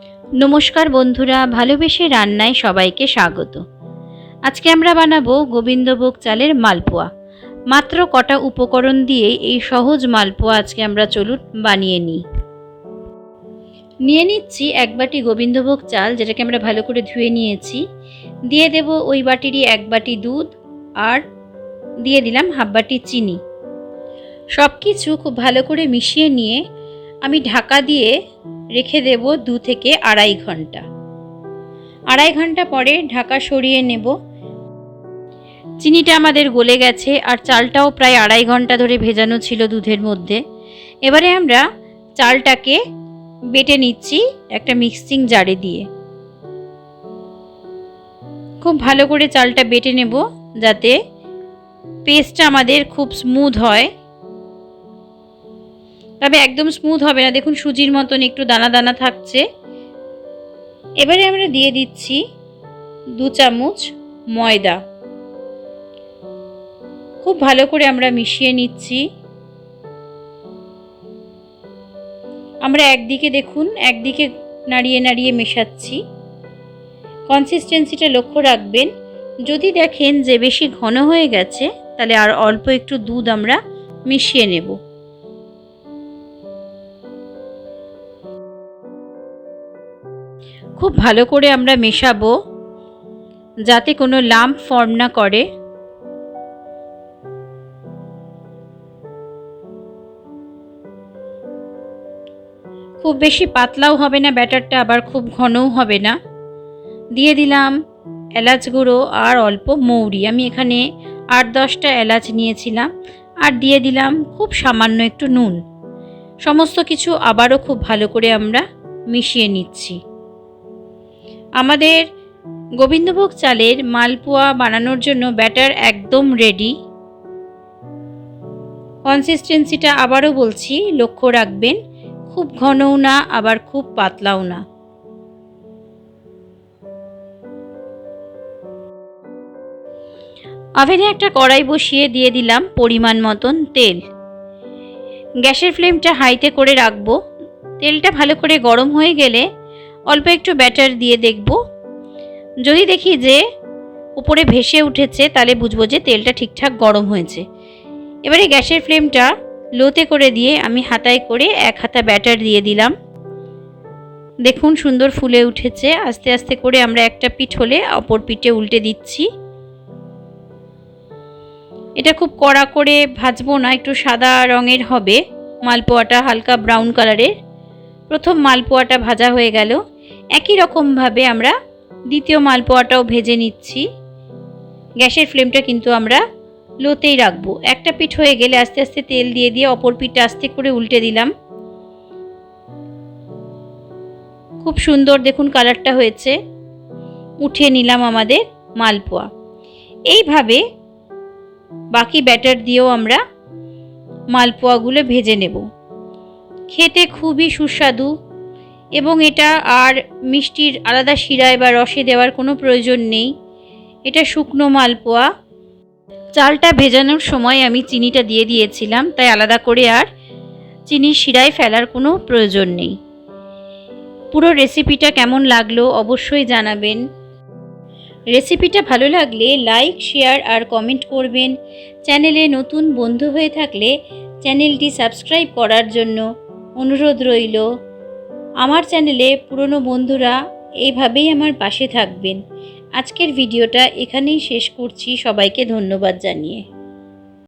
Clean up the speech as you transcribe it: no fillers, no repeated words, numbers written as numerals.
नमस्कार बंधुरा भालोबेसे रान्नाय सबाइके स्वागत। आज के आमरा बानाबो गोविंदभोग चालेर मालपुआ। मात्र कटा उपकरण दिए एई सहज मालपुआ आज के आमरा चलुन बानिये निई। निये निচ্ছি एक बाटी गोविंदभोग चाल जेटाके आमरा भालो करे धुए निয়েছি। दिए देब ओई बाटिरই एक बाटी दूध और दिए दिलाम हाफ बाटी चीनी। सबकिछु खूब भालो करे मिशिয়ে নিয়ে আমি ঢাকা দিয়ে রেখে দেব 2 থেকে আড়াই ঘন্টা। আড়াই ঘন্টা পরে ঢাকা সরিয়ে নেব। চিনিটা আমাদের গলে গেছে আর চালটাও প্রায় আড়াই ঘন্টা ধরে ভেজানো ছিল দুধের মধ্যে। এবারে আমরা চালটাকে বেটে নিচ্ছি একটা মিক্সিং জারে দিয়ে। খুব ভালো করে চালটা বেটে নেব যাতে পেস্টটা আমাদের খুব স্মুথ হয়। তবে একদম স্মুথ হবে না, দেখুন সুজির মতন একটু দানা দানা থাকছে। এবারে আমরা দিয়ে দিচ্ছি 2 চামচ ময়দা। খুব ভালো করে আমরা মিশিয়ে নিচ্ছি। আমরা একদিকে দেখুন একদিকে নাড়িয়ে নাড়িয়ে মেশাচ্ছি। কনসিস্টেন্সিটা লক্ষ্য রাখবেন। যদি দেখেন যে বেশি ঘন হয়ে গেছে তাহলে আর অল্প একটু দুধ আমরা মিশিয়ে নেব। খুব ভালো করে আমরা মেশাবো যাতে কোনো লাম্প ফর্ম না করে। খুব বেশি পাতলাও হবে না ব্যাটারটা, আবার খুব ঘনও হবে না। দিয়ে দিলাম এলাচ গুঁড়ো আর অল্প মৌরি। আমি এখানে 8-10টা এলাচ নিয়েছিলাম। আর দিয়ে দিলাম খুব সামান্য একটু নুন। সমস্ত কিছু আবারও খুব ভালো করে আমরা মিশিয়ে নিচ্ছি। আমাদের গোবিন্দভোগ চালের মালপুয়া বানানোর জন্য ব্যাটার একদম রেডি। কনসিস্টেন্সিটা আবারও বলছি লক্ষ্য রাখবেন, খুব ঘনও না আবার খুব পাতলাও না। ওভেনে একটা কড়াই বসিয়ে দিয়ে দিলাম পরিমাণ মতন তেল। গ্যাসের ফ্লেমটা হাইতে করে রাখবো। তেলটা ভালো করে গরম হয়ে গেলে অল্প একটু ব্যাটার দিয়ে দেখব। যদি দেখি যে উপরে ভেসে উঠেছে তাহলে বুঝবো যে তেলটা ঠিকঠাক গরম হয়েছে। এবারে গ্যাসের ফ্লেমটা লোতে করে দিয়ে আমি হাতায় করে 1 হাতা ব্যাটার দিয়ে দিলাম। দেখুন সুন্দর ফুলে উঠেছে। আস্তে আস্তে করে আমরা একটা পিঠ হলে অপর পিঠে উল্টে দিচ্ছি। এটা খুব কড়া করে ভাজবো না, একটু সাদা রঙের হবে মালপোয়াটা, হালকা ব্রাউন কালারের। প্রথম মালপোয়াটা ভাজা হয়ে গেল। একই রকমভাবে আমরা দ্বিতীয় মালপোয়াটাও ভেজে নিচ্ছি। গ্যাসের ফ্লেমটা কিন্তু আমরা লোতেই রাখবো। একটা পিঠ হয়ে গেলে আস্তে আস্তে তেল দিয়ে দিয়ে অপর পিঠটা আস্তে করে উল্টে দিলাম। খুব সুন্দর দেখুন কালারটা হয়েছে। উঠিয়ে নিলাম আমাদের মালপোয়া। এইভাবে বাকি ব্যাটার দিয়েও আমরা মালপোয়াগুলো ভেজে নেব। খেতে খুবই সুস্বাদু এবং এটা আর মিষ্টির আলাদা শিরায় বা রসে দেওয়ার কোনো প্রয়োজন নেই। এটা শুকনো মালপোয়া। চালটা ভেজানোর সময় আমি চিনিটা দিয়ে দিয়েছিলাম, তাই আলাদা করে আর চিনির শিরায় ফেলার কোনো প্রয়োজন নেই। পুরো রেসিপিটা কেমন লাগলো অবশ্যই জানাবেন। রেসিপিটা ভালো লাগলে লাইক, শেয়ার আর কমেন্ট করবেন। চ্যানেলে নতুন বন্ধু হয়ে থাকলে চ্যানেলটি সাবস্ক্রাইব করার জন্য অনুরোধ রইল। আমার চ্যানেলে পুরনো বন্ধুরা এইভাবেই আমার পাশে থাকবেন। আজকের ভিডিওটা এখানেই শেষ করছি। সবাইকে ধন্যবাদ জানিয়ে।